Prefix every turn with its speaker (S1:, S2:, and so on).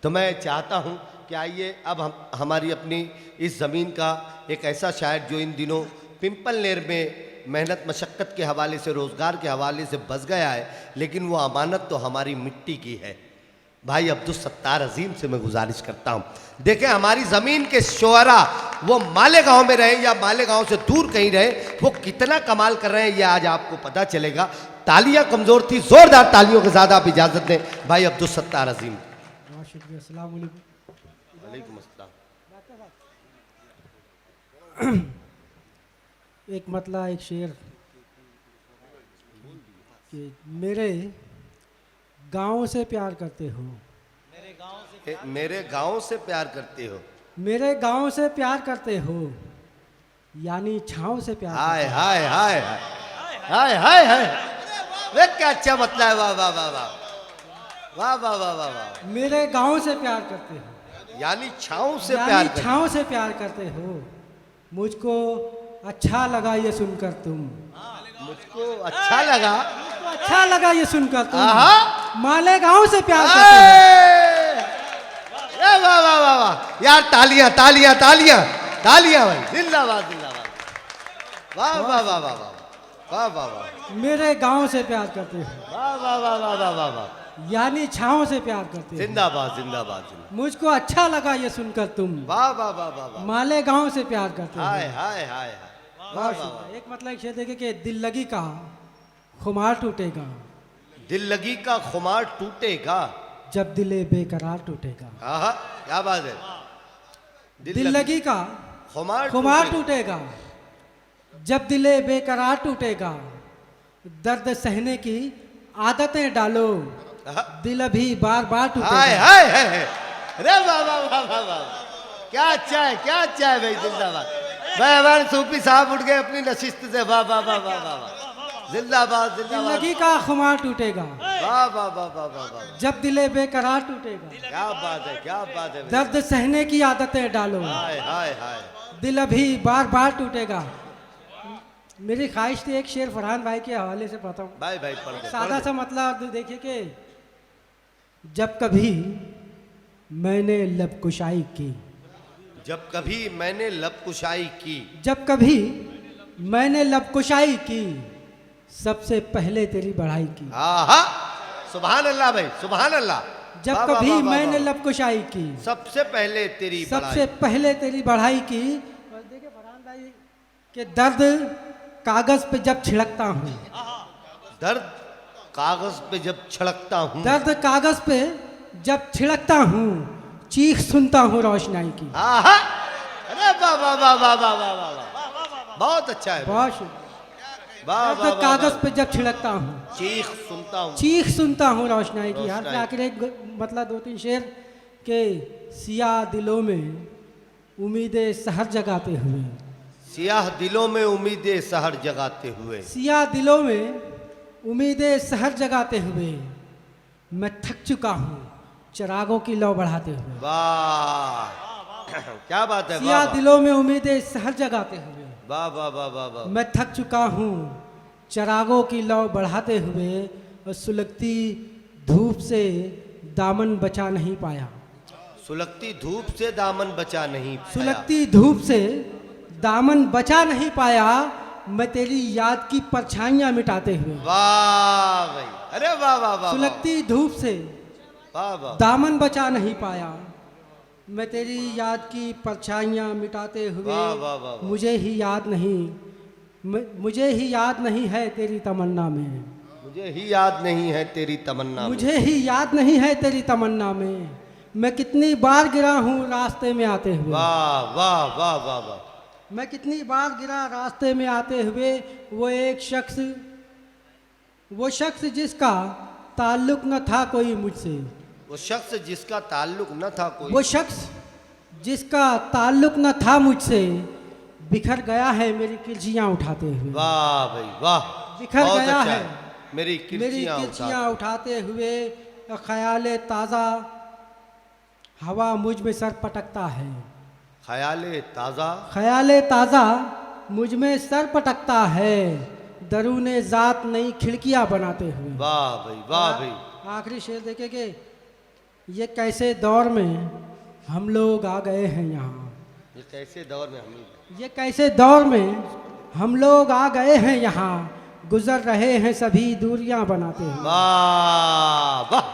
S1: तो मैं चाहता हूं कि आइए अब हम हमारी अपनी इस ज़मीन का एक ऐसा शायर जो इन दिनों पिंपलनेर में मेहनत मशक्क़त के हवाले से, रोज़गार के हवाले से बस गया है, लेकिन वो अमानत तो हमारी मिट्टी की है। भाई अब्दुल सत्तार अजीम से मैं गुजारिश करता हूं, देखें हमारी ज़मीन के शोहरा वो मालेगांव में रहे या मालेगांव से दूर कहीं रहे, वो कितना कमाल कर रहे हैं ये आज आपको पता चलेगा। तालियां कमज़ोर थी, ज़ोरदार तालियों के साथ आप इजाज़त दें भाई अब्दुल सत्तार अजीम।
S2: शुक्रिया। अस्सलाम वालेकुम।
S1: वालेकुम अस्सलाम।
S2: एक मतला एक शेर कि मेरे गांव से प्यार करते हो,
S1: मेरे गांव से प्यार करते हो,
S2: मेरे गांव से प्यार करते हो, यानी छाँव से प्यार
S1: हाय हाय हाय हाय हाय हाय, वे क्या अच्छा मतला है। वाह वाह वाह वाह वाह वाह वाह वाह वाह।
S2: मेरे गांव से प्यार करते हो,
S1: यानी छाँव से प्यार
S2: यानी
S1: करते
S2: छाँव से प्यार करते हो। मुझको अच्छा लगा ये सुनकर तुम,
S1: मुझको अच्छा लगा,
S2: मुझको अच्छा लगा ये सुनकर तुम
S1: आहा।
S2: मालेगांव से प्यार करते हो।
S1: वाह वाह वाह वाह वाह यार, तालियां तालियां तालियां तालियां भाई, जिंदाबाद जिंदाबाद। वाह वाह वाह वाह वाह वाह वाह।
S2: मेरे गांव से प्यार करते हो,
S1: वाह वाह वाह वाह वाह वाह वाह,
S2: यानी छाँव से प्यार करते हो।
S1: जिंदाबाद जिंदाबाद जिंदाबाद।
S2: मुझको अच्छा लगा ये सुनकर तुम
S1: वाह वाह वाह वाह वाह।
S2: मालेगांव से प्यार करते हो।
S1: हाय हाय हाय
S2: वाह शुक्रिया। एक मतलब एक शेर देखे कि दिल लगी का खुमार टूटेगा,
S1: दिल लगी का खुमार टूटेगा,
S2: जब दिले बेकरार टूटेगा।
S1: हाँ क्या बात है।
S2: दिल लगी का
S1: खुमार
S2: खुमार टूटेगा, जब दिले बेकरार टूटेगा। दर्द सहने की आदतें डालो, दिल अभी बार बार
S1: हाय
S2: टूटेगा।
S1: हाय हाय। अरे वाह वाह वाह वाह वाह, क्या अच्छा है, क्या अच्छा है भाई, जिंदाबाद भाई। हमारे सूफी साहब उठ गए अपनी नशिस्त से। वाह वाह वाह वाह वाह, जिंदाबाद
S2: दिल
S1: जिंदाबाद।
S2: लगी का खुमार टूटेगा,
S1: वाह वाह वाह वाह वाह वाह,
S2: जब दिले बेकरार टूटेगा।
S1: क्या बात है, क्या बात है।
S2: दर्द सहने की आदतें डालो,
S1: हाय हाय हाय।
S2: दिल अभी बार बार टूटेगा। मेरी ख्वाहिश थी एक शेर फरहान भाई के हवाले से पढ़ता हूँ।
S1: भाई भाई पढ़ दे,
S2: सादा सा मतलब देखिए कि जब कभी मैंने लबकुशाई की,
S1: जब कभी मैंने लबकुशाई की,
S2: जब कभी मैंने लबकुशाई की, सबसे पहले तेरी बढ़ाई की।
S1: आहा, सुभान अल्लाह भाई, सुभान अल्लाह।
S2: जब
S1: वाह, वाह,
S2: कभी
S1: वाह, वाह,
S2: मैंने
S1: वाह।
S2: लबकुशाई की,
S1: सबसे पहले तेरी
S2: सबसे
S1: बढ़ाई।
S2: पहले तेरी बढ़ाई की। और देखिए फरहान भाई के दर्द कागज पे जब छिड़कता हूँ,
S1: दर्द कागज पे जब छिड़कता हूँ,
S2: दर्द कागज पे जब छिड़कता हूँ, चीख सुनता हूँ रोशनाई की।
S1: आहा, अरे वाह वाह वाह वाह वाह वाह वाह वाह, बहुत अच्छा है।
S2: बहुत शुक्रिया।
S1: वाह वाह
S2: दर्द
S1: वाह,
S2: कागज
S1: वाह।
S2: पे जब छिड़कता हूँ,
S1: चीख सुनता हूँ,
S2: चीख सुनता हूँ रोशनाई की। यार
S1: रोशनाई।
S2: आखिर एक मतलब दो तीन शेर के सियाह दिलों में उम्मीदें सहर जगाते हुए,
S1: सियाह दिलों में उम्मीदें सहर जगाते हुए,
S2: सियाह दिलों में उम्मीदें सहर जगाते हुए, मैं थक चुका हूँ चिरागों की लौ बढ़ाते हुए।
S1: वाह क्या बात है। वाह
S2: सियाह
S1: वाह
S2: दिलों में उम्मीदें सहर जगाते हुए,
S1: वाह वाह वाह वाह वाह।
S2: मैं थक चुका हूँ चिरागों की लौ बढ़ाते हुए, और सुलगती धूप से दामन बचा नहीं पाया।
S1: सुलगती धूप से दामन बचा नहीं पाया।
S2: सुलगती धूप से दामन बचा नहीं पाया, मैं तेरी याद की परछाइयाँ मिटाते हुए।
S1: वाह भाई, अरे वाह वाह वाह।
S2: सुलगती धूप से
S1: वाह वाह।
S2: दामन बचा नहीं पाया, मैं तेरी याद की परछाइयाँ मिटाते हुए।
S1: वाह वाह वाह वाह।
S2: मुझे ही याद नहीं, मुझे ही याद नहीं है तेरी तमन्ना में,
S1: मुझे ही याद नहीं है तेरी तमन्ना में।
S2: मुझे ही याद नहीं है तेरी तमन्ना में, मैं कितनी बार गिरा हूँ रास्ते में आते हुए।
S1: वाह वाह वाह वाह वाह।
S2: मैं कितनी बार गिरा रास्ते में आते हुए। वो शख्स जिसका ताल्लुक न था कोई मुझसे।
S1: वो शख्स जिसका ताल्लुक न था कोई।
S2: वो शख्स जिसका ताल्लुक न था मुझसे बिखर गया है मेरी किरचियाँ उठाते हुए।
S1: वाह भाई वाह,
S2: बिखर
S1: बहुत
S2: गया
S1: अच्छा
S2: है
S1: मेरी
S2: मेरी किरचियाँ उठाते हुए। ख्याल ताज़ा हवा मुझ में सर पटकता है। ख्याल ताज़ा मुझ में सर पटकता है। दरूने ज़ात नई खिड़कियाँ बनाते हुए।
S1: वाह भाई वाह भाई।
S2: आखिरी शेर देखेंगे। ये कैसे दौर में हम लोग आ गए हैं यहाँ।
S1: ये कैसे दौर में हम लोग।
S2: ये कैसे दौर में हम लोग आ गए हैं यहाँ। गुजर रहे हैं सभी दूरियां बनाते हुए।
S1: वाह वाह